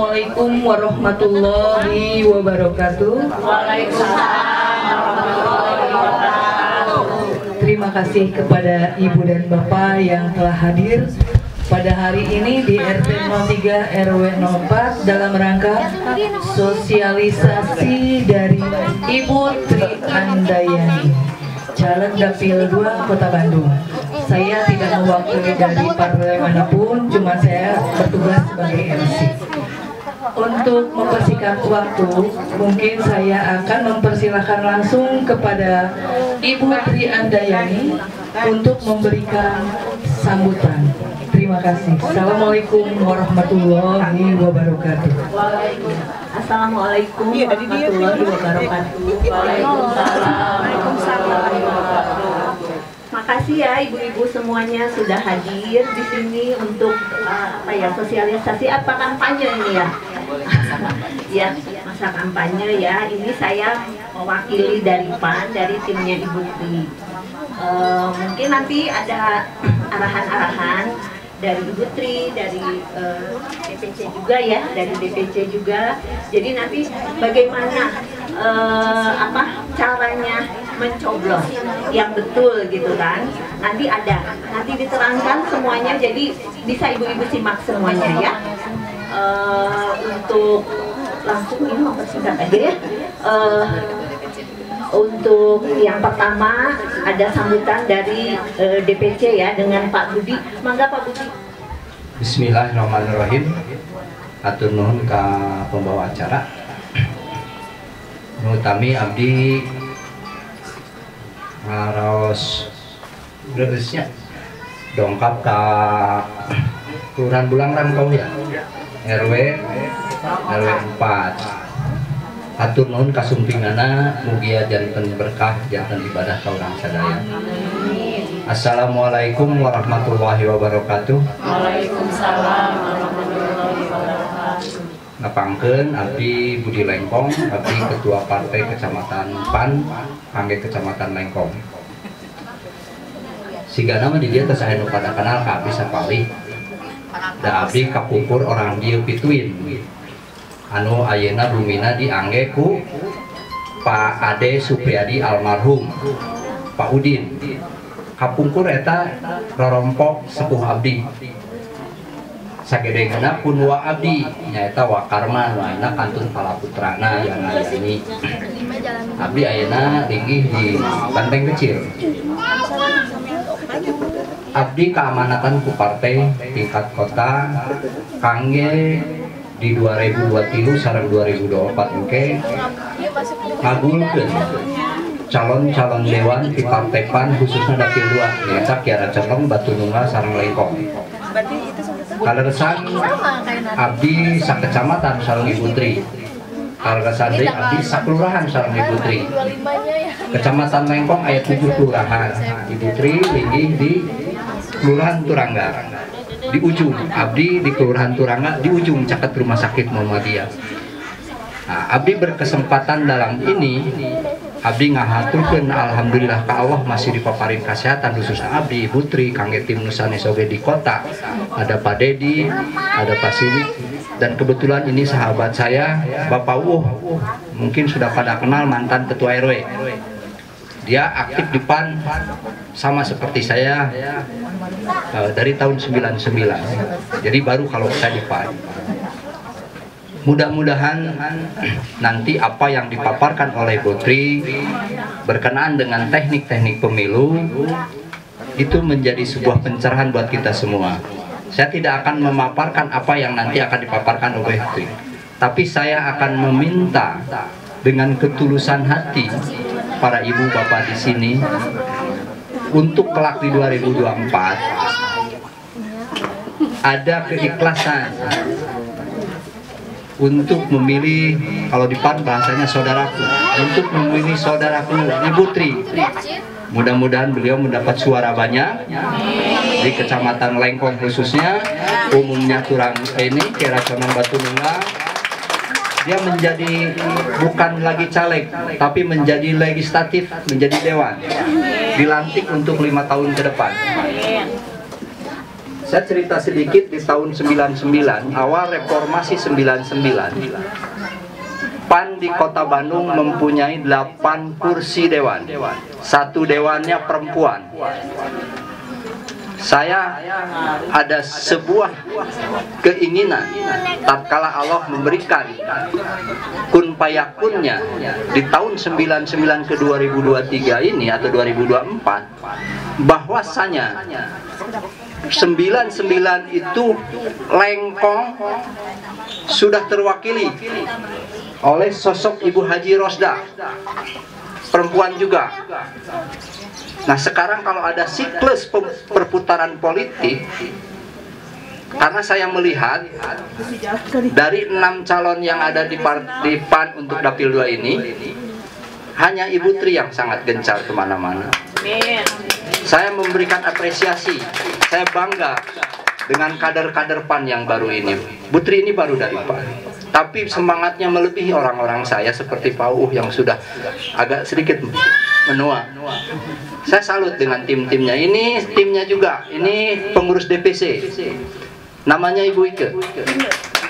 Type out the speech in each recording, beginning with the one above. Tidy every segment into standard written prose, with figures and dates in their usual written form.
Assalamualaikum warahmatullahi wabarakatuh. Waalaikumsalam warahmatullahi wabarakatuh. Terima kasih kepada Ibu dan Bapak yang telah hadir pada hari ini di RT 03 RW 04 dalam rangka sosialisasi dari Ibu Tri Andayani, Caleg Dapil 2 Kota Bandung. Saya tidak mewakili dari partai manapun, cuma saya bertugas sebagai MC. Untuk mempersingkat waktu, mungkin saya akan mempersilahkan langsung kepada Ibu Tri Andayani untuk memberikan sambutan. Terima kasih. Assalamualaikum warahmatullahi wabarakatuh. Assalamualaikum warahmatullahi wabarakatuh. Waalaikumsalam. Makasih ya ibu-ibu semuanya sudah hadir di sini untuk sosialisasi apa kampanye ini ya. Ya, masa kampanye ya. Ini saya mewakili dari PAN, dari timnya Ibu Tri. Mungkin nanti ada arahan-arahan dari Ibu Tri, dari DPC juga ya, dari DPC juga. Jadi nanti bagaimana caranya mencoblos yang betul gitu kan. Nanti diterangkan semuanya, jadi bisa ibu-ibu simak semuanya ya. Untuk langsung ini mempersingkat aja ya. Untuk yang pertama ada sambutan dari DPC ya dengan Pak Budi. Mangga Pak Budi. Bismillahirrahmanirrahim. Atur nuhun ka pembawa acara. Nutami abdi ngaros beresnya dongkap ka Kelurahan Bulangran kau ya. RW 4. Atur nuhun kasumpingana mugia janten berkah janten ibadah ka urang sadaya. Assalamualaikum warahmatullahi wabarakatuh. Waalaikumsalam warahmatullahi wabarakatuh. Ngapangkeun abdi Budi Lengkong, abdi ketua partai Kecamatan PAN, kangge Kecamatan Lengkong. Sigana mah di dieu teh saha nu pada kenal ka abdi sapalih. Da abdi kapupur orang dieu pituin. Anu ayeuna bumina diangge ku Pak Ade Supriyadi almarhum Pak Udin. Kapungkur eta rorompok sepuh abdi. Sagedengna pun wa abdi nyaeta Wakarman ayeuna kantun Palaputrana yang ini. Abdi ayeuna linggih di Banteng Kecil. Abdi keamanatan ku partai tingkat kota kangge di 2023 sareng 2024 engke ngagulkeun calon-calon dewan di Partai PAN khususnya Dapil 2 nyaeta Kiara Condong, Batu Nunggal sareng Lengkong. Kaleresan abdi sakecamatan sareng Ibu Tri. Kaleresan deui abdi sakelurahan sareng Ibu Tri. Kecamatan Lengkong aya 7 kelurahan. Ibu Tri linggih di Kelurahan Turangga. Di ujung abdi di Kelurahan Turangga, di ujung caket Rumah Sakit Muhammadiyah. Nah, abdi berkesempatan dalam ini abdi ngahaturkeun alhamdulillah ka Allah masih dipaparin kesehatan khususnya abdi Ibu Tri kangge tim Nusane Soge di kota. Ada Pak Dedi, ada Pak Siwi, dan kebetulan ini sahabat saya Bapak Wuh, mungkin sudah pada kenal, mantan ketua RW. Dia aktif di PAN sama seperti saya dari tahun 99. Jadi baru kalau saya di PAN. Mudah-mudahan nanti apa yang dipaparkan oleh Bu Tri berkenaan dengan teknik-teknik pemilu itu menjadi sebuah pencerahan buat kita semua. Saya tidak akan memaparkan apa yang nanti akan dipaparkan oleh Bu Tri, tapi saya akan meminta dengan ketulusan hati para ibu bapak di sini untuk kelak di 2024 ada keikhlasan untuk memilih, kalau di PAN bahasanya saudaraku, untuk memilih saudaraku Ibu Tri. Mudah-mudahan beliau mendapat suara banyak di Kecamatan Lengkong khususnya, umumnya kurang ini Kiara Condong, Batu Nunggal. Dia menjadi bukan lagi caleg, tapi menjadi legislatif, menjadi dewan, dilantik untuk 5 tahun ke depan. Saya cerita sedikit di tahun 99, awal reformasi 99. PAN di Kota Bandung mempunyai 8 kursi dewan. Satu dewannya perempuan. Saya ada sebuah keinginan tatkala Allah memberikan kun payakunnya di tahun 99 ke 2023 ini atau 2024, bahwasanya 99 itu Lengkong sudah terwakili oleh sosok Ibu Haji Rosda, perempuan juga. Nah, sekarang kalau ada siklus perputaran politik, karena saya melihat dari 6 calon yang ada di PAN untuk Dapil 2 ini, hanya Ibu Tri yang sangat gencar kemana-mana. Saya memberikan apresiasi, saya bangga dengan kader-kader PAN yang baru ini. Bu Tri ini baru dari PAN, tapi semangatnya melebihi orang-orang saya seperti Pak Uhuh yang sudah agak sedikit menua. Saya salut dengan tim-timnya. Ini timnya juga, ini pengurus DPC, namanya Ibu Ike,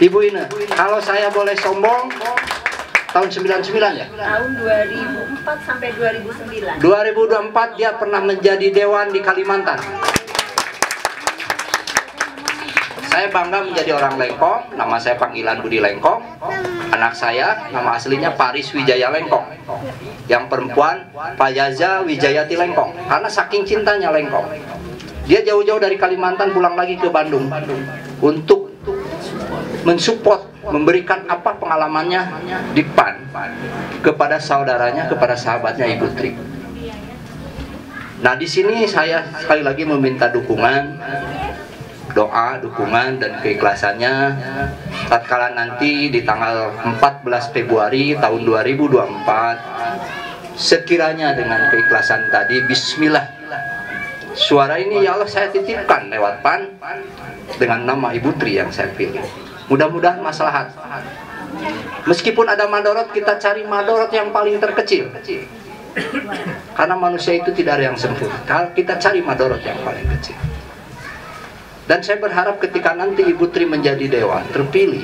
Ibu Ine. Kalau saya boleh sombong, tahun 99 ya? Tahun 2004 sampai 2009. 2024 dia pernah menjadi dewan di Kalimantan. Saya bangga menjadi orang Lengkong, nama saya panggilan Budi Lengkong. Anak saya, nama aslinya Paris Wijaya Lengkong. Yang perempuan, Payaza Wijayati Lengkong. Karena saking cintanya Lengkong, dia jauh-jauh dari Kalimantan pulang lagi ke Bandung untuk mensupport, memberikan apa pengalamannya di PAN kepada saudaranya, kepada sahabatnya Ibu Tri. Nah, di sini saya sekali lagi meminta dukungan, doa, dukungan, dan keikhlasannya tatkala nanti di tanggal 14 Februari tahun 2024, sekiranya dengan keikhlasan tadi, bismillah, suara ini ya Allah saya titipkan lewat PAN dengan nama Ibu Tri yang saya pilih. Mudah-mudahan maslahat. Meskipun ada madorot, kita cari madorot yang paling terkecil, karena manusia itu tidak ada yang sempurna. Kita cari madorot yang paling kecil. Dan saya berharap ketika nanti Ibu Tri menjadi dewan terpilih,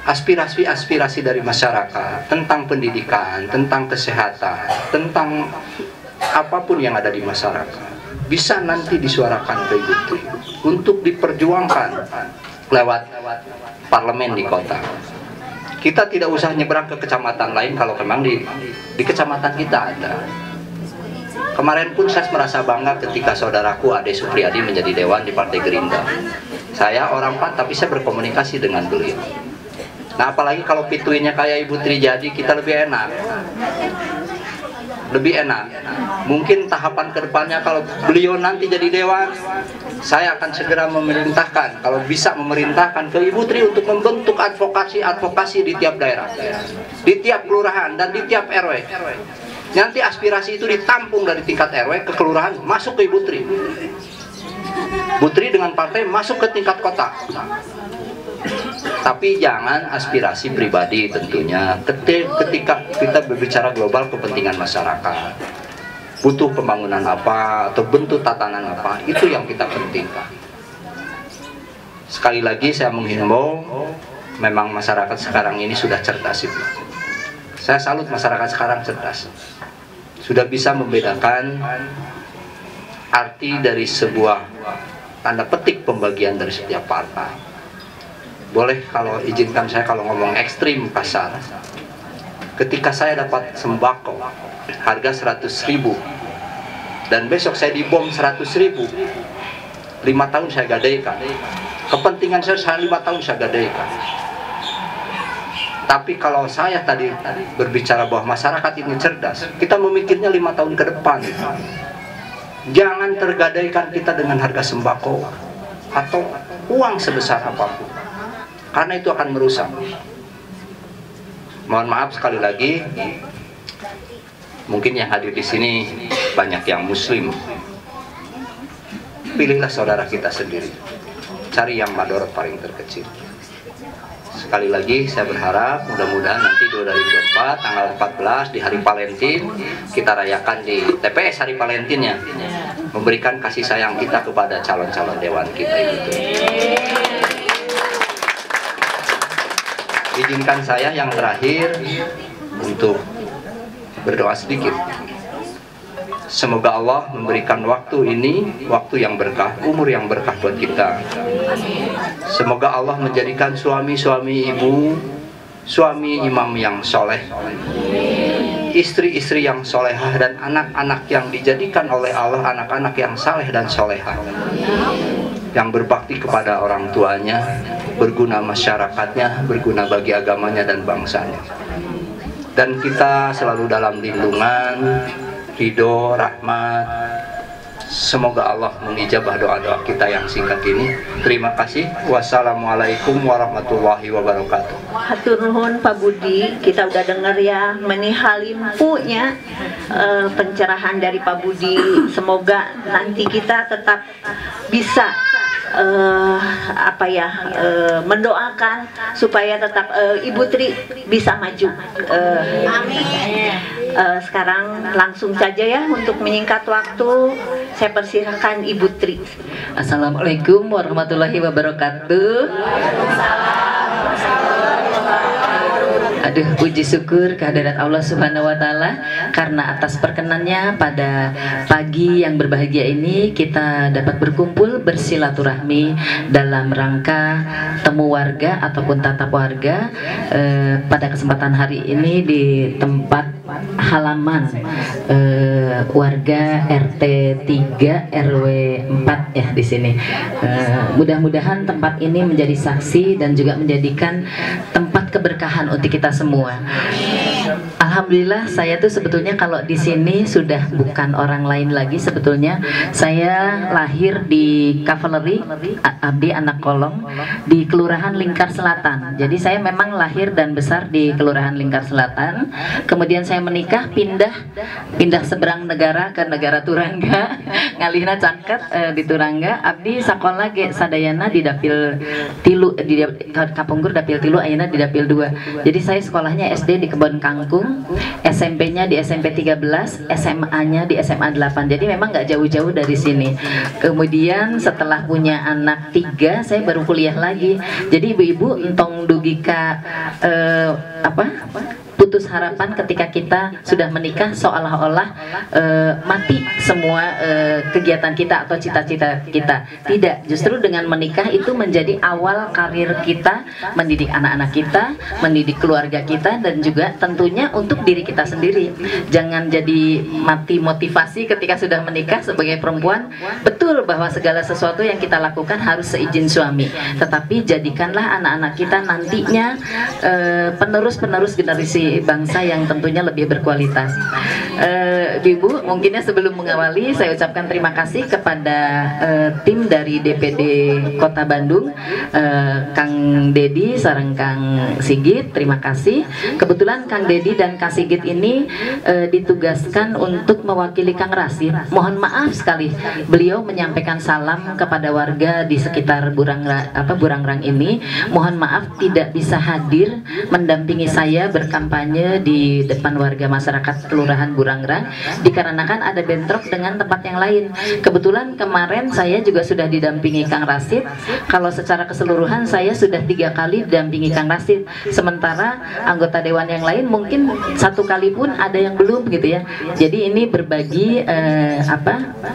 aspirasi-aspirasi dari masyarakat tentang pendidikan, tentang kesehatan, tentang apapun yang ada di masyarakat, bisa nanti disuarakan ke Ibu Tri untuk diperjuangkan lewat parlemen di kota. Kita tidak usah nyebrang ke kecamatan lain kalau memang di kecamatan kita ada. Kemarin pun saya merasa bangga ketika saudaraku Ade Supriyadi menjadi dewan di Partai Gerindra. Saya orang PAN tapi saya berkomunikasi dengan beliau. Nah, apalagi kalau pituinnya kayak Ibu Tri jadi, kita lebih enak. Lebih enak. Mungkin tahapan kedepannya kalau beliau nanti jadi dewan, saya akan segera memerintahkan, kalau bisa memerintahkan ke Ibu Tri untuk membentuk advokasi di tiap daerah, di tiap kelurahan dan di tiap RW. Nanti aspirasi itu ditampung dari tingkat RW ke kelurahan, masuk ke Ibu Tri. Ibu Tri dengan partai masuk ke tingkat kota. Tapi jangan aspirasi pribadi tentunya. Ketika kita berbicara global kepentingan masyarakat, butuh pembangunan apa atau bentuk tatanan apa, itu yang kita pentingkan. Sekali lagi saya menghimbau, memang masyarakat sekarang ini sudah cerdas itu. Saya salut masyarakat sekarang cerdas. Sudah bisa membedakan arti dari sebuah tanda petik pembagian dari setiap partai. Boleh kalau izinkan saya kalau ngomong ekstrim kasar. Ketika saya dapat sembako harga 100.000 dan besok saya dibom 100.000, 5 tahun saya gadaikan. Kepentingan saya 5 tahun saya gadaikan. Tapi kalau saya tadi berbicara bahwa masyarakat ini cerdas, kita memikirnya 5 tahun ke depan. Jangan tergadaikan kita dengan harga sembako atau uang sebesar apapun, karena itu akan merusak. Mohon maaf sekali lagi, mungkin yang hadir di sini banyak yang Muslim. Pilihlah saudara kita sendiri, cari yang madorot paling terkecil. Sekali lagi saya berharap mudah-mudahan nanti 2024 tanggal 14 di hari Valentin kita rayakan di TPS hari Valentinnya. memberikan kasih sayang kita kepada calon-calon dewan kita itu. Izinkan saya yang terakhir untuk berdoa sedikit. Semoga Allah memberikan waktu ini, waktu yang berkah, umur yang berkah buat kita. Semoga Allah menjadikan suami-suami ibu, suami imam yang soleh, istri-istri yang solehah, dan anak-anak yang dijadikan oleh Allah anak-anak yang saleh dan solehah, yang berbakti kepada orang tuanya, berguna masyarakatnya, berguna bagi agamanya dan bangsanya. Dan kita selalu dalam lindungan, ridho, rahmat. Semoga Allah mengijabah doa-doa kita yang singkat ini. Terima kasih. Wassalamualaikum warahmatullahi wabarakatuh. Hatur nuhun Pak Budi, kita udah denger ya menihalimpunya pencerahan dari Pak Budi. Semoga nanti kita tetap bisa mendoakan supaya tetap Ibu Tri bisa maju. Amin. Sekarang langsung saja ya untuk menyingkat waktu, saya persilahkan Ibu Tri. Assalamualaikum warahmatullahi wabarakatuh. Aduh, puji syukur kehadirat Allah Subhanahu wa Ta'ala, karena atas perkenannya pada pagi yang berbahagia ini kita dapat berkumpul bersilaturahmi dalam rangka temu warga ataupun tatap warga pada kesempatan hari ini di tempat halaman warga RT 3 RW 4 ya di sini. Mudah-mudahan tempat ini menjadi saksi dan juga menjadikan tempat keberkahan untuk kita semua. Alhamdulillah, saya tuh sebetulnya kalau di sini sudah bukan orang lain lagi. Sebetulnya saya lahir di Kavaleri, abdi anak kolong, di Kelurahan Lingkar Selatan. Jadi saya memang lahir dan besar di Kelurahan Lingkar Selatan. Kemudian saya menikah, pindah seberang negara ke negara Turangga, ngalihna cangket di Turangga. Abdi sakola ge sadayana di dapil tilu, di Kapungkur dapil tilu, ayeuna di dapil 2. Jadi saya sekolahnya SD di Kebon Kangkung, SMP-nya di SMP 13, SMA-nya di SMA 8. Jadi memang nggak jauh-jauh dari sini. Kemudian setelah punya anak 3, saya baru kuliah lagi. Jadi ibu-ibu entong dugika putus harapan ketika kita sudah menikah, seolah-olah mati semua kegiatan kita atau cita-cita kita. Tidak, justru dengan menikah itu menjadi awal karir kita, mendidik anak-anak kita, mendidik keluarga kita, dan juga tentunya untuk diri kita sendiri. Jangan jadi mati motivasi ketika sudah menikah sebagai perempuan. Betul bahwa segala sesuatu yang kita lakukan harus seizin suami, tetapi jadikanlah anak-anak kita nantinya penerus-penerus generasi bangsa yang tentunya lebih berkualitas. Ibu, mungkinnya sebelum mengawali saya ucapkan terima kasih kepada tim dari DPD Kota Bandung, Kang Dedi sareng Kang Sigit, terima kasih. Kebetulan Kang Dedi dan Kang Sigit ini ditugaskan untuk mewakili Kang Rasid. Mohon maaf sekali, beliau menyampaikan salam kepada warga di sekitar Burangrang ini. Mohon maaf tidak bisa hadir mendampingi saya berkampanye di depan warga masyarakat Kelurahan Burangrang dikarenakan ada bentrok dengan tempat yang lain. Kebetulan kemarin saya juga sudah didampingi Kang Rasid. Kalau secara keseluruhan saya sudah 3 kali didampingi Kang Rasid, sementara anggota dewan yang lain mungkin 1 kali pun ada yang belum gitu ya. Jadi ini berbagi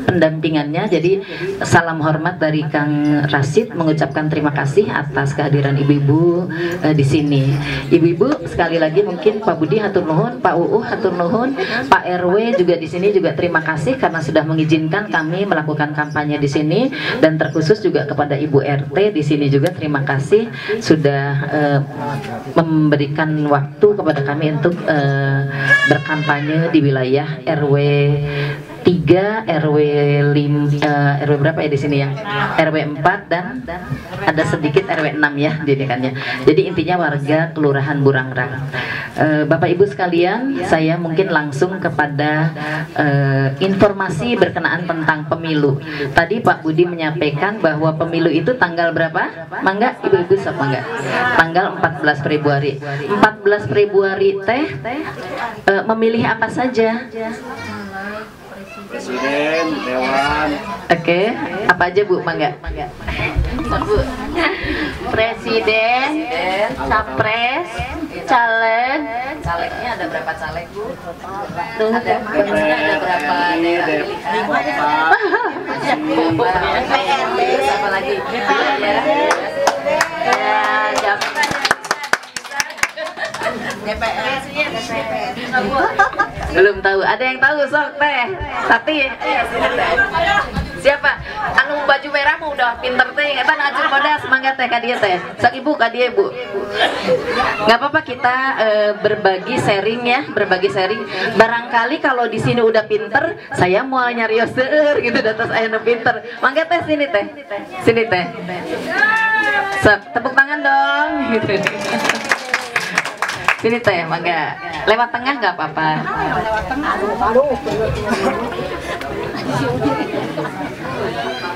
pendampingannya. Jadi salam hormat dari Kang Rasid, mengucapkan terima kasih atas kehadiran ibu-ibu di sini. Ibu-ibu sekali lagi mungkin Pak Budi hatur nuhun, Pak UU hatur nuhun, Pak RW juga di sini juga terima kasih karena sudah mengizinkan kami melakukan kampanye di sini, dan terkhusus juga kepada Ibu RT di sini juga terima kasih sudah memberikan waktu kepada kami untuk berkampanye di wilayah RW 3, RW 5, RW berapa ya di sini yang RW 4 dan ada sedikit RW 6 ya didikannya. Jadi intinya warga Kelurahan Burangrang. Bapak Ibu sekalian, saya mungkin langsung kepada informasi berkenaan tentang pemilu. Tadi Pak Budi menyampaikan bahwa pemilu itu tanggal berapa? Mangga Ibu-ibu sok mangga. Tanggal 14 Februari. 14 Februari teh memilih apa saja? Presiden, Dewan. Oke, apa aja Bu? Mangga. Bu. Presiden, Capres, caleg. Calegnya ada berapa caleg Bu? Ada berapa daerah pilihan? Apa lagi? Ya, DPR. Belum tahu. Ada yang tahu sok teh? Tapi siapa? Anu baju merah mu udah pinter teh. Eta ngajur pada semangat teh ka dieu teh. Sok Ibu ka dieu Bu. Nggak apa-apa kita berbagi sharing ya, berbagi sharing. Barangkali kalau di sini udah pinter, saya mau nyarios seueur gitu datos aya nu pinter. Mangga teh sini teh. Sini teh. Sok tepuk tangan dong gitu. Sini teh, mangga. Lewat tengah nggak apa-apa.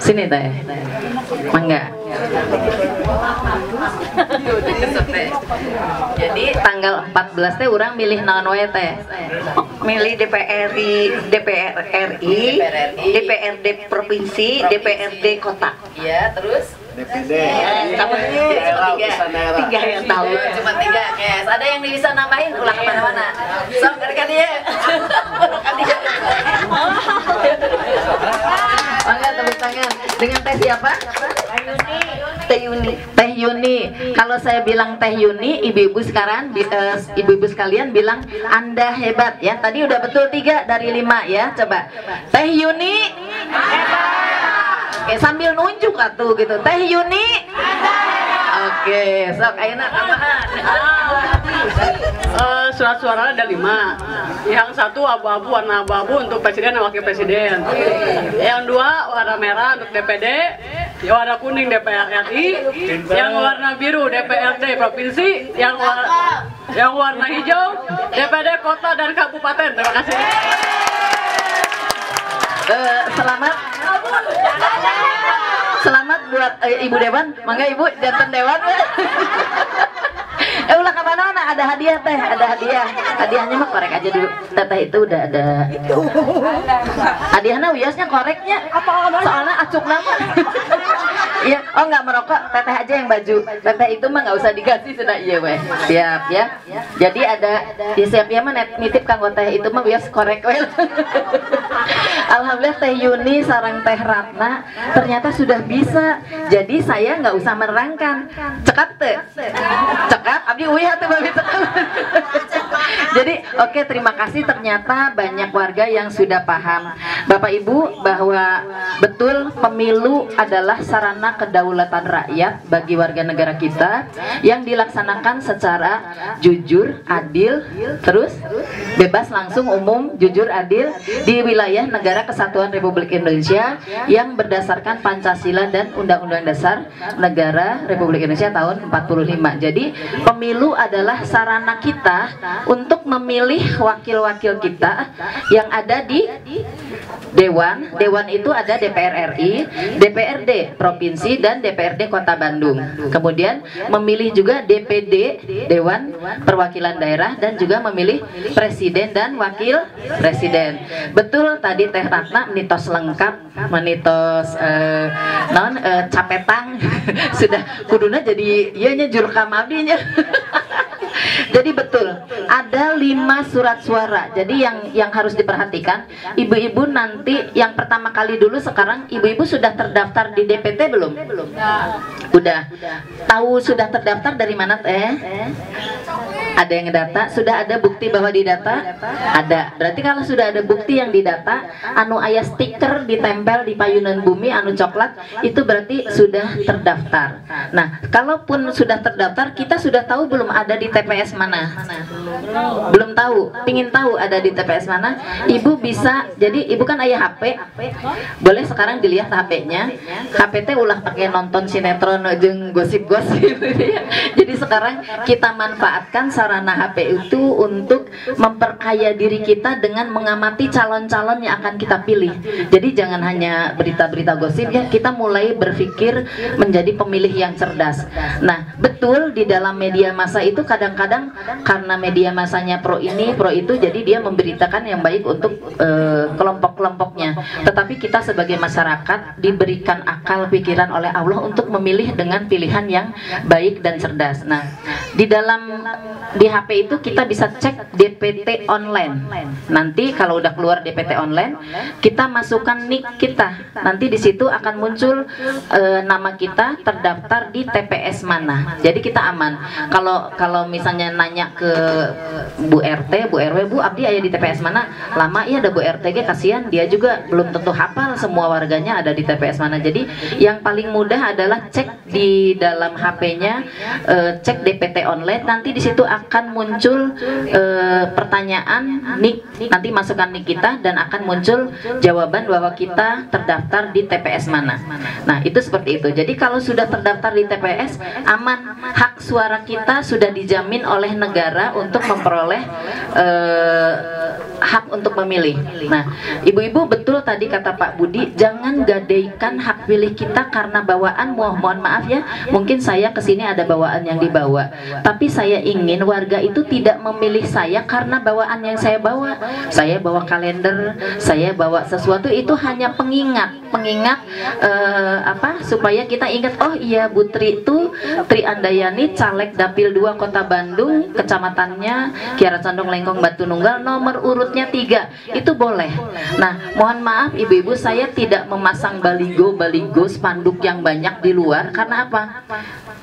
Sini teh, mangga. Jadi tanggal 14 teh orang milih naon wae teh? Milih DPR RI, DPRD provinsi, DPRD kota. Iya, terus DPD. Sama tiga yang tahu. Cuma 3, guys. Ada yang bisa nambahin? Ulang kemana-mana. Sok kan dia. Mangga tepuk tangan. Dengan teh siapa? Teh Yuni. Teh Yuni. Kalau saya bilang Teh Yuni, ibu-ibu sekarang, ibu-ibu sekalian bilang Anda hebat ya. Tadi udah betul 3 dari 5 ya. Coba. Teh Yuni hebat. Oke, sambil nunjuk atuh gitu. Teh Yuni hebat. Oke, sok ayeuna tambahan. Surat suara ada 5. Yang satu abu-abu, warna abu-abu untuk presiden dan wakil presiden. Yang 2 warna merah untuk DPD. Yang warna kuning DPR RI. Yang warna biru DPRD provinsi. Yang warna hijau DPD kota dan kabupaten. Terima kasih. Selamat buat Ibu Dewan. Mangga Ibu jantan Dewan. Ulah ke mana? Ada hadiah teh, ada hadiah. Hadiahnya mah korek aja dulu. Teteh itu udah ada. Hadiahnya wiasnya koreknya. Soalnya acuk nama. Iya, oh nggak merokok, teteh aja yang baju. Teteh itu mah nggak usah dikasih sudah iya weh. Siap ya. Jadi ada di siap ya mah nitip kanggo teh itu mah wias korek weh. Alhamdulillah Teh Yuni sarang Teh Ratna ternyata sudah bisa. Jadi saya nggak usah menerangkan. Cekap teh. Cekap abdi uyah teh babi cekap. Jadi oke, terima kasih, ternyata banyak warga yang sudah paham Bapak Ibu bahwa betul pemilu adalah sarana kedaulatan rakyat bagi warga negara kita yang dilaksanakan secara jujur, adil, terus bebas, langsung, umum, jujur, adil di wilayah negara Kesatuan Republik Indonesia yang berdasarkan Pancasila dan Undang-Undang Dasar Negara Republik Indonesia tahun 45. Jadi pemilu adalah sarana kita untuk memilih wakil-wakil kita yang ada di Dewan. Dewan itu ada DPR RI, DPRD Provinsi, dan DPRD Kota Bandung. Kemudian memilih juga DPD, Dewan Perwakilan Daerah, dan juga memilih Presiden dan Wakil Presiden. Betul tadi Teh Ratna menitos lengkap, menitos capetang sudah kuduna jadi ianya jurkam abdinya. Jadi betul ada 5 surat suara. Jadi yang harus diperhatikan ibu-ibu nanti yang pertama kali dulu, sekarang ibu-ibu sudah terdaftar di DPT belum? Udah. Tahu sudah terdaftar dari mana teh? Ada yang data? Sudah ada bukti bahwa didata? Ada. Berarti kalau sudah ada bukti yang didata, anu aya stiker ditempel di payunan bumi anu coklat, itu berarti sudah terdaftar. Nah, kalaupun sudah terdaftar, kita sudah tahu belum ada di TPS mana? Belum tahu. Pingin tahu ada di TPS mana? Ibu bisa, jadi ibu kan ayah HP, boleh sekarang dilihat HP-nya. HP teh ulah pakai nonton sinetron jeung gosip-gosip. Jadi sekarang kita manfaatkan sarana HP itu untuk memperkaya diri kita dengan mengamati calon-calon yang akan kita pilih. Jadi jangan hanya berita-berita gosip ya, kita mulai berpikir menjadi pemilih yang cerdas. Nah, betul di dalam media massa itu kadang-kadang karena media masanya pro ini, pro itu, jadi dia memberitakan yang baik untuk kelompok-kelompoknya. Tetapi kita sebagai masyarakat diberikan akal pikiran oleh Allah untuk memilih dengan pilihan yang baik dan cerdas. Nah, di HP itu kita bisa cek DPT online. Nanti kalau udah keluar DPT online, kita masukkan nik kita. Nanti di situ akan muncul nama kita terdaftar di TPS mana. Jadi kita aman. Kalau misalnya nanya ke Bu RT, Bu RW, Bu abdi aya di TPS mana? Lama ya ada Bu RT ge, kasihan dia juga belum tentu hafal semua warganya ada di TPS mana. Jadi yang paling mudah adalah cek di dalam HP-nya, cek DPT online. Nanti di situ akan muncul pertanyaan nik, nanti masukkan nik kita dan akan muncul jawaban bahwa kita terdaftar di TPS mana. Nah, itu seperti itu. Jadi kalau sudah terdaftar di TPS, aman, hak suara kita sudah dijamin oleh negara untuk memperoleh hak untuk memilih. Nah, ibu-ibu betul tadi kata Pak Budi, jangan gadaikan hak pilih kita karena bawaan. Mohon maaf ya, mungkin saya kesini ada bawaan yang dibawa, tapi saya ingin warga itu tidak memilih saya karena bawaan yang saya bawa. Saya bawa kalender, saya bawa sesuatu, itu hanya pengingat supaya kita ingat, oh iya Bu Tri itu Tri Andayani, caleg Dapil 2 Kota Bandung, kecamatannya Kiara Condong Lengkong Batu Nunggal, nomor urutnya 3, itu boleh. Nah, mohon maaf ibu-ibu, saya tidak memasang baligo spanduk yang banyak di luar. Karena apa?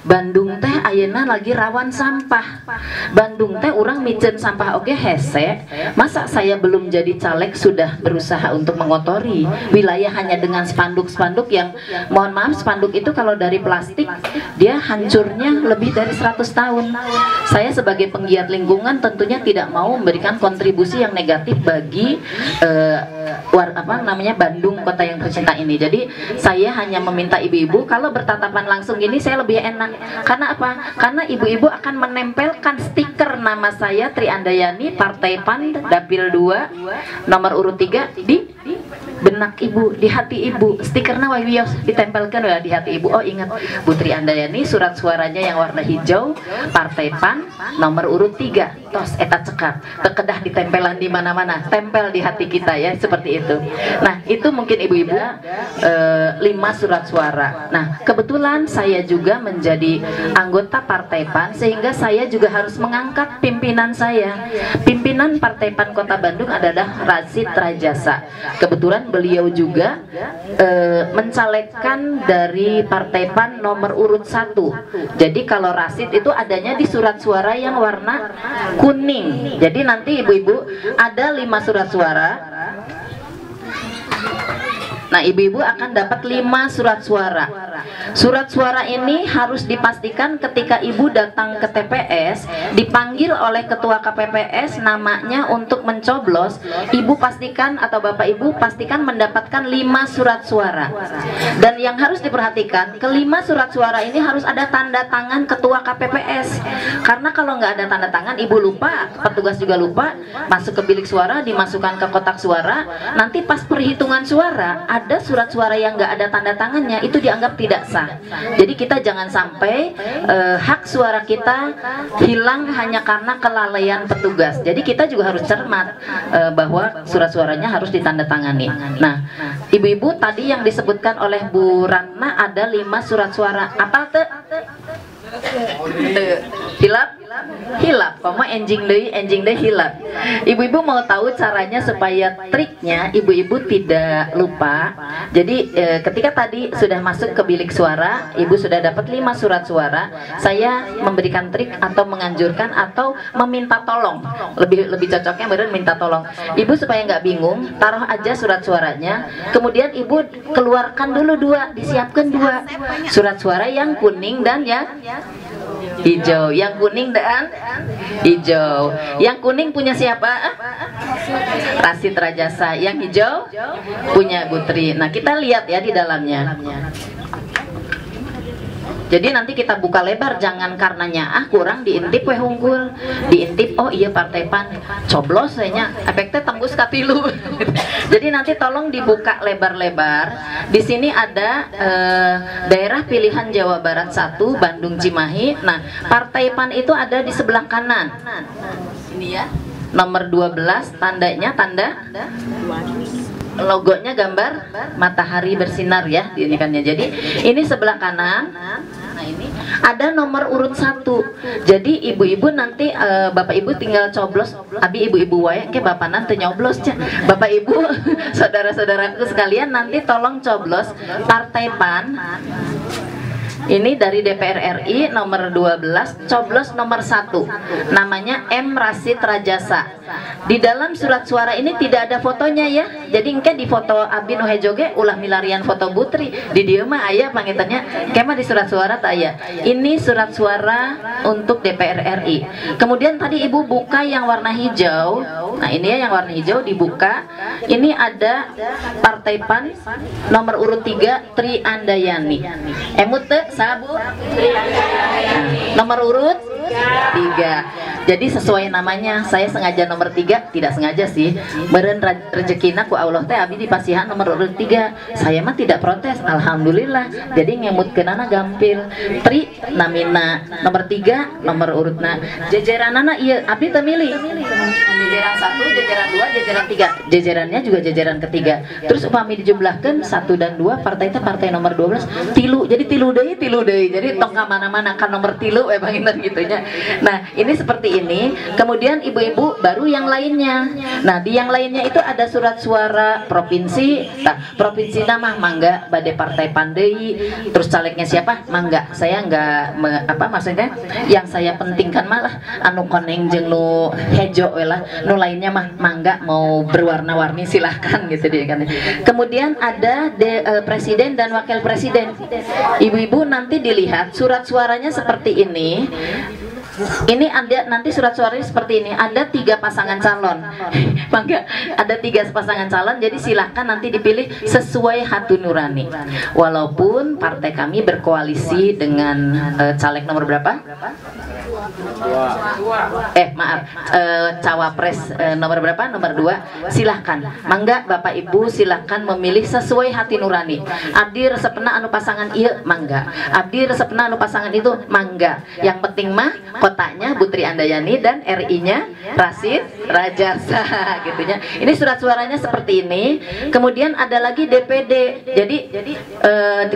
Bandung teh ayeuna lagi rawan sampah. Bandung teh orang micen sampah oke hese. Masa saya belum jadi caleg sudah berusaha untuk mengotori wilayah hanya dengan spanduk-spanduk yang, mohon maaf, spanduk itu kalau dari plastik dia hancurnya lebih dari 100 tahun. Saya sebagai penggiat lingkungan tentunya tidak mau memberikan kontribusi yang negatif bagi Bandung kota yang tercinta ini. Jadi saya hanya meminta ibu-ibu kalau bertatapan langsung gini saya lebih enak. Karena apa? Karena ibu-ibu akan menempelkan stiker nama saya Tri Andayani, Partai PAN, Dapil 2, nomor urut 3 di benak ibu, di hati ibu. Stikernya wawios ditempelkan ya di hati ibu. Oh ingat, Bu Tri Andayani, surat suaranya yang warna hijau, Partai PAN, nomor urut 3. Tos eta cekap, tekedah ditempelan di mana-mana, tempel di hati kita ya, seperti itu. Nah, itu mungkin ibu-ibu 5 surat suara. Nah, kebetulan saya juga menjadi anggota Partai PAN, sehingga saya juga harus mengangkat pimpinan saya. Pimpinan Partai PAN Kota Bandung adalah Rasid Rajasa. Kebetulan beliau juga mencalekkan dari Partai PAN nomor urut 1. Jadi kalau Rasid itu adanya di surat suara yang warna kuning. Jadi nanti ibu-ibu ada 5 surat suara. Nah, ibu-ibu akan dapat 5 surat suara. Surat suara ini harus dipastikan ketika ibu datang ke TPS, dipanggil oleh ketua KPPS namanya untuk mencoblos, ibu pastikan atau bapak ibu pastikan mendapatkan 5 surat suara. Dan yang harus diperhatikan, kelima surat suara ini harus ada tanda tangan ketua KPPS. Karena kalau nggak ada tanda tangan, ibu lupa, petugas juga lupa, masuk ke bilik suara, dimasukkan ke kotak suara, nanti pas perhitungan suara ada surat suara yang nggak ada tanda tangannya, itu dianggap tidak sah. Jadi kita jangan sampai hak suara kita hilang hanya karena kelalaian petugas. Jadi kita juga harus cermat bahwa surat suaranya harus ditandatangani. Nah, ibu-ibu tadi yang disebutkan oleh Bu Ratna ada 5 surat suara. Apa tuh? Hilap, enjing deh hilap. Ibu-ibu mau tahu caranya supaya triknya ibu-ibu tidak lupa. Jadi ketika tadi sudah masuk ke bilik suara, ibu sudah dapat 5 surat suara. Saya memberikan trik atau menganjurkan atau meminta tolong. Lebih cocoknya benar minta tolong. Ibu supaya nggak bingung, taruh aja surat suaranya. Kemudian ibu keluarkan dulu 2, disiapkan 2 surat suara, yang kuning dan yang hijau. Yang kuning dan hijau. Yang kuning punya siapa? Rasid Rajasa. Yang hijau punya Bu Tri. Nah, kita lihat ya di dalamnya. Jadi nanti kita buka lebar, jangan karenanya kurang diintip hungkul, diintip oh iya Partai PAN, coblos kayaknya efeknya tembus katilu. Jadi nanti tolong dibuka lebar-lebar. Di sini ada daerah pilihan Jawa Barat 1, Bandung Cimahi. Nah, Partai PAN itu ada di sebelah kanan. ini ya. Nomor 12 tandanya logonya gambar matahari bersinar ya ini kan ya. Jadi ini sebelah kanan. Nah ini ada nomor urut 1. Jadi ibu-ibu nanti bapak ibu tinggal coblos. Abi ibu-ibu wae ke bapak nanti nyoblos ya. Bapak ibu saudara-saudaraku sekalian nanti tolong coblos Partai PAN. Ini dari DPR RI nomor 12, coblos nomor 1. Namanya M. Rasid Rajasa. Di dalam surat suara ini tidak ada fotonya ya. Jadi engke di foto Abi nu hejoge ulah milarian foto Butri. Di dieu mah aya pangitannya kema di surat suara tak aya. Ini surat suara untuk DPR RI. Kemudian tadi Ibu buka yang warna hijau. Nah, ini ya yang warna hijau dibuka. Ini ada Partai PAN nomor urut 3 Tri Andayani. Emut teu sabu nomor urut 3. Jadi sesuai namanya, saya sengaja nomor 3, tidak sengaja sih. Beren rezekina ku Allah teh abi dipasihan nomor urut 3. Saya mah tidak protes, alhamdulillah. Jadi ngemutkeunana gampil. Tri namina nomor 3 nomor urutna. Jajaranana ieu abi teu milih. Jajaran 1, jajaran 2, jajaran 3. Jajarannya juga jajaran ketiga. Terus upami dijumlahkeun 1 dan 2 partai teh partai nomor 12 tilu. Jadi tilu deui. Jadi tong ka mana-mana kan nomor tilu banginan gitunya. Nah, ini seperti ini. Kemudian ibu-ibu baru yang lainnya. Nah, di yang lainnya itu ada surat suara provinsi. Nah, provinsi nama mangga bade partai pandai. Terus calegnya siapa? Mangga. Saya enggak maksudnya yang saya pentingkan malah anu koneng jeung nu hejo we lah. Nu lainnya mah mangga mau berwarna-warni silahkan gitu dia kan. Kemudian ada presiden dan wakil presiden. Ibu-ibu nanti dilihat surat suaranya seperti ini. Ini ada nanti surat suaranya seperti ini. Ada 3 pasangan calon. Mangga ada 3 pasangan calon. Jadi silahkan nanti dipilih sesuai hati nurani. Walaupun partai kami berkoalisi dengan caleg nomor berapa? Maaf, cawapres nomor berapa? Nomor 2. Silahkan, mangga Bapak Ibu silahkan memilih sesuai hati nurani. Abdi resepna anu pasangan ieu mangga. Abdi resepna anu pasangan itu mangga. Yang penting mah kotanya Butri Andayani dan RI-nya Rasid Rajasa gitunya. Ini surat suaranya seperti ini. Kemudian ada lagi DPD. Jadi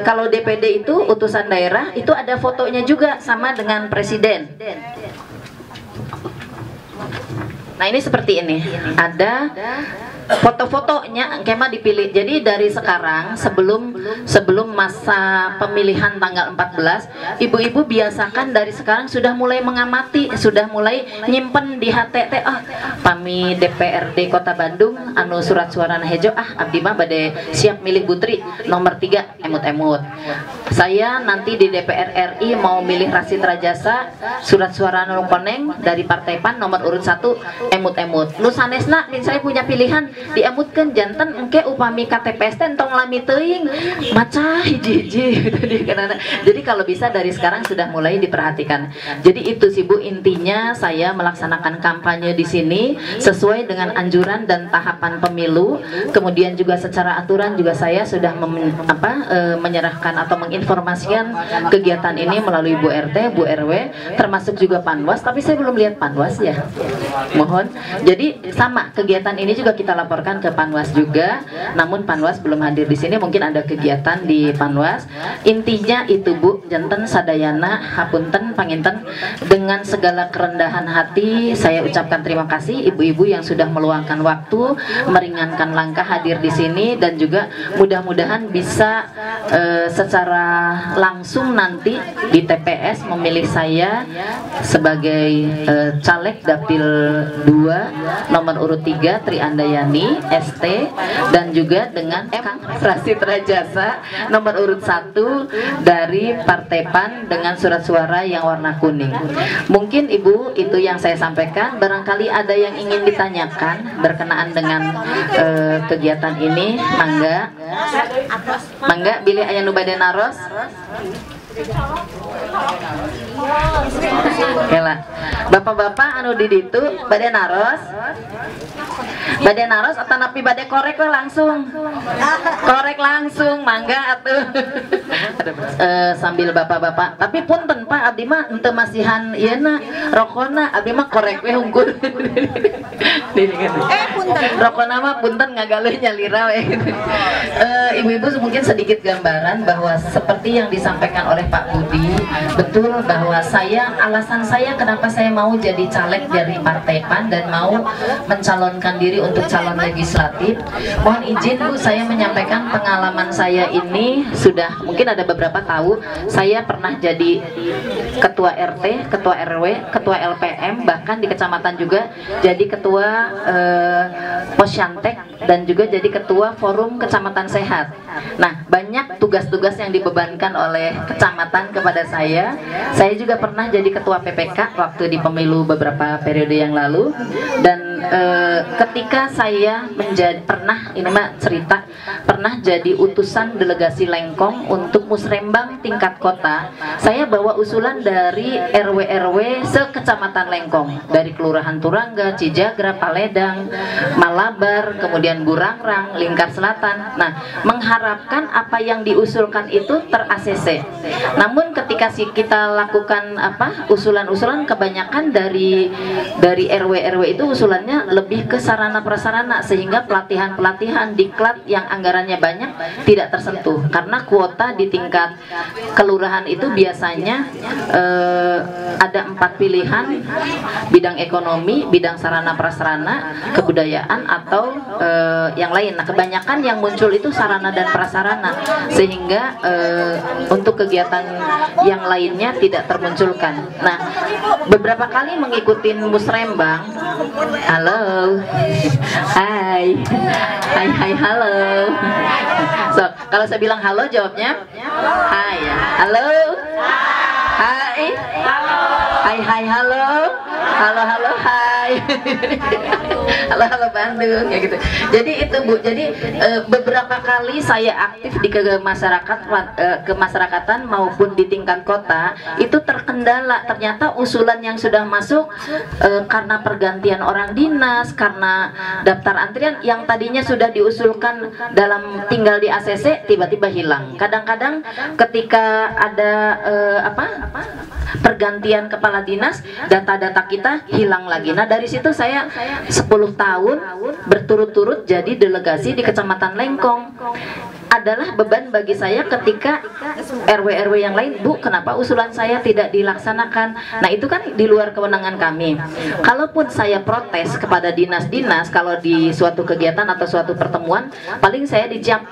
kalau DPD itu utusan daerah itu ada fotonya juga sama dengan presiden. Nah, ini seperti ini. Ada foto-fotonya kema dipilih. Jadi dari sekarang sebelum masa pemilihan tanggal 14, ibu-ibu biasakan dari sekarang sudah mulai mengamati, sudah mulai nyimpen di HTT. Pami DPRD Kota Bandung anu surat suarana hejo abdi mah bade siap milih Butri nomor 3 emut-emut. Saya nanti di DPR RI mau milih Rasid Rajasa surat suara anu koneng dari Partai PAN nomor urut 1 emut-emut. Nu sanesna saya punya pilihan diemutkeun janten engke upami KTPS teh entong lami teuing maca hiji-hiji gitu. Jadi kalau bisa dari sekarang sudah mulai diperhatikan. Jadi itu sih Bu, intinya saya melaksanakan kampanye di sini sesuai dengan anjuran dan tahapan pemilu. Kemudian juga secara aturan juga saya sudah menyerahkan atau menginformasikan kegiatan ini melalui Bu RT, Bu RW, termasuk juga Panwas. Tapi saya belum lihat Panwas ya. Mohon. Jadi sama kegiatan ini juga kita laporkan ke Panwas juga. Namun Panwas belum hadir di sini. Mungkin ada kegiatan di Panwas. Intinya itu Bu, janten sadayana hapunten panginten dengan segala kerendahan hati saya ucapkan terima kasih ibu-ibu yang sudah meluangkan waktu meringankan langkah hadir di sini, dan juga mudah-mudahan bisa secara langsung nanti di TPS memilih saya sebagai caleg Dapil 2 nomor urut 3 Tri Andayani ST, dan juga dengan Kang Rasid Rajasa nomor urut 1 dari Partai PAN dengan surat suara yang warna kuning. Mungkin Ibu itu yang saya sampaikan. Barangkali ada yang ingin ditanyakan berkenaan dengan kegiatan ini, mangga bilih aya nu bade naros. Oke lah. Bapak-bapak anu di ditu bade naros atau napi bade korek we langsung korek langsung mangga atuh. Sambil bapak-bapak tapi punten Pak abdi mah henteu masihan ieu na rokona abdi mah korek we hungkul. Punten rokona mah punten ngagaleuh nyalira we. Ibu-ibu mungkin sedikit gambaran bahwa seperti yang disampaikan oleh Pak Budi, betul bahwa alasan saya kenapa saya mau jadi caleg dari Partai PAN dan mau mencalonkan diri untuk calon legislatif. Mohon izin Bu, saya menyampaikan pengalaman saya ini sudah mungkin ada beberapa tahu. Saya pernah jadi ketua RT, ketua RW, ketua LPM, bahkan di kecamatan juga jadi ketua Posyantek dan juga jadi ketua Forum Kecamatan Sehat. Nah, banyak tugas-tugas yang dibebankan oleh kecamatan kepada saya. Saya juga pernah jadi ketua PPK waktu di pemilu beberapa periode yang lalu. Dan ketika saya pernah jadi utusan delegasi Lengkong untuk musrembang tingkat kota, saya bawa usulan dari RW-RW sekecamatan Lengkong, dari Kelurahan Turangga, Cijagra, Paledang, Malabar, kemudian Burangrang, Lingkar Selatan. Nah, mengharapkan apa yang diusulkan itu ter-ACC. Namun ketika kita lakukan usulan-usulan, kebanyakan dari RW-RW itu usulannya lebih ke sarana prasarana, sehingga pelatihan-pelatihan diklat yang anggarannya banyak tidak tersentuh karena kuota di tingkat kelurahan itu biasanya ada 4 pilihan: bidang ekonomi, bidang sarana prasarana, kebudayaan, atau yang lain. Nah, kebanyakan yang muncul itu sarana dan prasarana, sehingga untuk kegiatan yang lainnya tidak termunculkan. Nah, beberapa kali mengikuti musrembang. Halo, hai, halo. So, kalau saya bilang halo, jawabnya hai ya. Halo, hai, hai, halo, hai. Halo Bandung ya gitu. Jadi itu Bu, jadi beberapa kali saya aktif di kemasyarakatan maupun di tingkat kota itu terkendala. Ternyata usulan yang sudah masuk karena pergantian orang dinas, karena daftar antrian yang tadinya sudah diusulkan dalam tinggal di ACC tiba-tiba hilang. Kadang-kadang ketika ada pergantian kepala dinas, data-data kita hilang lagi. Nah, dari situ saya 10 tahun berturut-turut jadi delegasi di Kecamatan Lengkong. Adalah beban bagi saya ketika RW-RW yang lain, Bu, kenapa usulan saya tidak dilaksanakan? Nah, itu kan di luar kewenangan kami. Kalaupun saya protes kepada dinas-dinas, kalau di suatu kegiatan atau suatu pertemuan, paling saya dicap,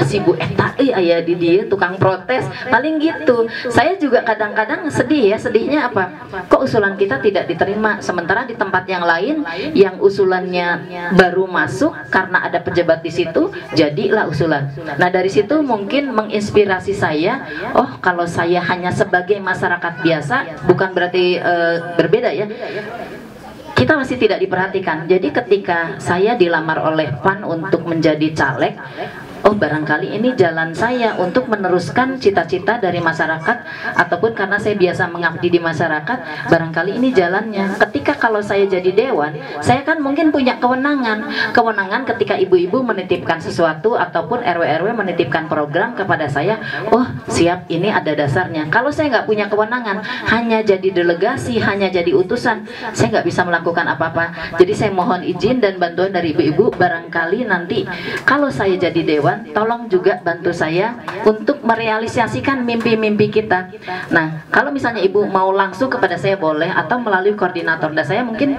si Bu Eta, aya di dia tukang protes, paling gitu. Saya juga kadang-kadang sedih ya, sedihnya apa? Kok usulan kita tidak diterima? Sementara di tempat yang lain, yang usulannya baru masuk karena ada pejabat di situ, jadilah usulan. Nah, dari situ mungkin menginspirasi saya, oh kalau saya hanya sebagai masyarakat biasa, bukan berarti berbeda ya, kita masih tidak diperhatikan. Jadi ketika saya dilamar oleh PAN untuk menjadi caleg, oh barangkali ini jalan saya untuk meneruskan cita-cita dari masyarakat, ataupun karena saya biasa mengabdi di masyarakat, barangkali ini jalannya. Ketika kalau saya jadi dewan, saya kan mungkin punya kewenangan ketika ibu-ibu menitipkan sesuatu ataupun RW-RW menitipkan program kepada saya, oh siap, ini ada dasarnya. Kalau saya nggak punya kewenangan, hanya jadi delegasi, hanya jadi utusan, saya nggak bisa melakukan apa-apa. Jadi saya mohon izin dan bantuan dari ibu-ibu, barangkali nanti kalau saya jadi dewan, tolong juga bantu saya untuk merealisasikan mimpi-mimpi kita. Nah, kalau misalnya ibu mau langsung kepada saya boleh, atau melalui koordinator. Dan saya mungkin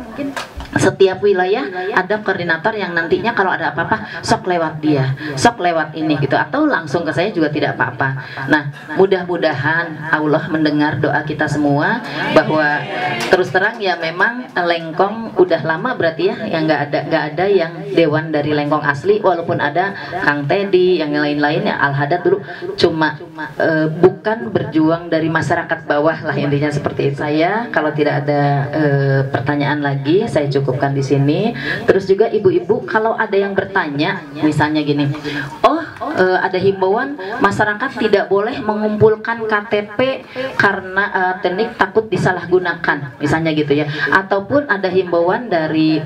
setiap wilayah ada koordinator yang nantinya kalau ada apa-apa sok lewat dia, sok lewat ini gitu, atau langsung ke saya juga tidak apa-apa. Nah, mudah-mudahan Allah mendengar doa kita semua, bahwa terus terang ya memang Lengkong udah lama berarti ya yang nggak ada yang dewan dari Lengkong asli, walaupun ada Kang Teddy yang lain-lain ya, Al-Hadad dulu, cuma bukan berjuang dari masyarakat bawah lah intinya seperti itu. Saya kalau tidak ada pertanyaan lagi, saya cukupkan di sini. Terus juga ibu-ibu kalau ada yang bertanya, misalnya gini, oh ada himbauan masyarakat tidak boleh mengumpulkan KTP karena teknik takut disalahgunakan, misalnya gitu ya. Ataupun ada himbauan dari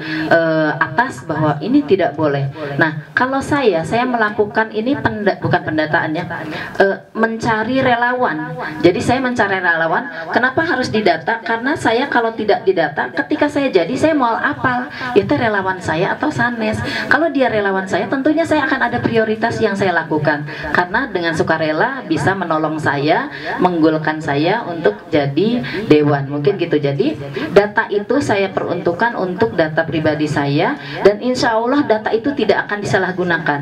atas bahwa ini tidak boleh. Nah, kalau saya melakukan ini bukan pendataan ya, mencari relawan. Jadi saya mencari relawan. Kenapa harus didata? Karena saya kalau tidak didata, ketika saya jadi saya mau apal, itu relawan saya atau sanes. Kalau dia relawan saya, tentunya saya akan ada prioritas yang saya lakukan. Karena dengan sukarela bisa menolong saya, menggolkan saya untuk jadi dewan, mungkin gitu. Jadi data itu saya peruntukkan untuk data pribadi saya, dan insya Allah data itu tidak akan disalahgunakan.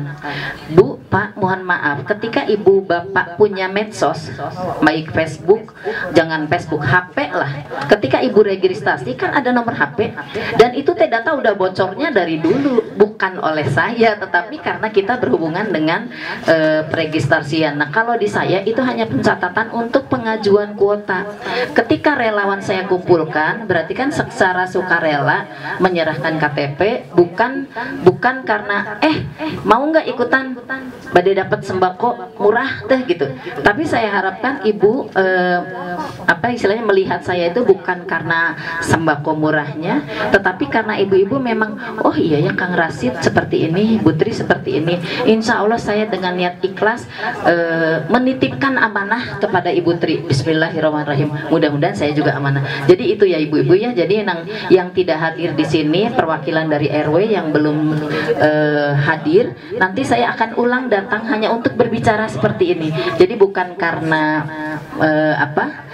Bu, Pak, mohon maaf, ketika ibu bapak punya medsos, baik Facebook, jangan Facebook, HP lah. Ketika ibu registrasi kan ada nomor HP, dan itu data udah bocornya dari dulu, bukan oleh saya, tetapi karena kita berhubungan dengan peregistrasian. Nah, kalau di saya itu hanya pencatatan untuk pengajuan kuota. Ketika relawan saya kumpulkan, berarti kan secara sukarela menyerahkan KTP, bukan karena mau nggak ikutan badai dapat sembako murah teh gitu. Tapi saya harapkan ibu istilahnya melihat saya itu bukan karena sembako murahnya, tetapi karena ibu-ibu memang, oh iya ya Kang Rasid seperti ini, Bu Tri seperti ini. Insya Allah saya dengan niat ikhlas menitipkan amanah kepada Ibu Tri. Bismillahirrahmanirrahim. Mudah-mudahan saya juga amanah. Jadi itu ya ibu-ibu ya. Jadi yang tidak hadir di sini, perwakilan dari RW yang belum hadir, nanti saya akan ulang datang hanya untuk berbicara seperti ini. Jadi bukan karena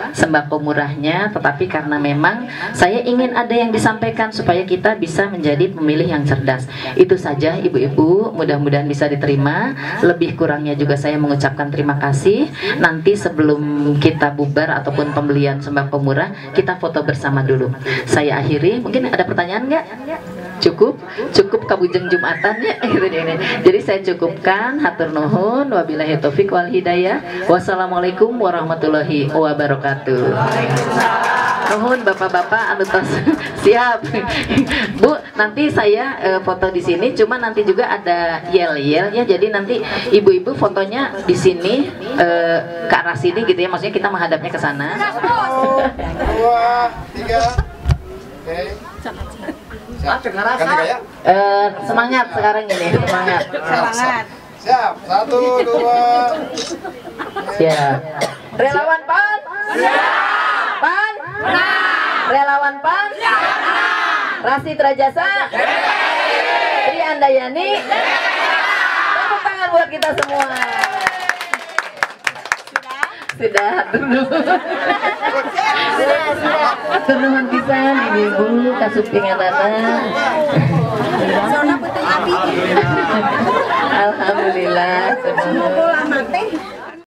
sembako murahnya, tetapi karena memang saya ingin ada yang disampaikan supaya kita bisa menjadi pemilih yang cerdas. Itu saja ibu-ibu, mudah-mudahan bisa diterima. Lebih kurangnya juga saya mengucapkan terima kasih. Nanti sebelum kita bubar ataupun pembelian sembako murah, kita foto bersama dulu. Saya akhiri, mungkin ada pertanyaan nggak? Cukup kabujeng Jumatan ya gitu ini. Jadi saya cukupkan, hatur nuhun, wabillahi taufik wal hidayah. Wassalamualaikum warahmatullahi wabarakatuh. Nuhun bapak-bapak anu tos siap. Bu, nanti saya foto di sini, cuma nanti juga ada yel-yel ya. Jadi nanti ibu-ibu fotonya di sini ke arah sini gitu ya. Maksudnya kita menghadapnya ke sana. 1, 2, 3. Oke. Semangat sekarang ini, semangat. Siap. 1, 2. Siap. Relawan PAN? PAN? Relawan PAN? Rasid Rajasa? Tri Andayani? Tepuk tangan buat kita semua. Sudah. Tenuhun pisan ibu-ibu kasupingan anak. Alhamdulillah.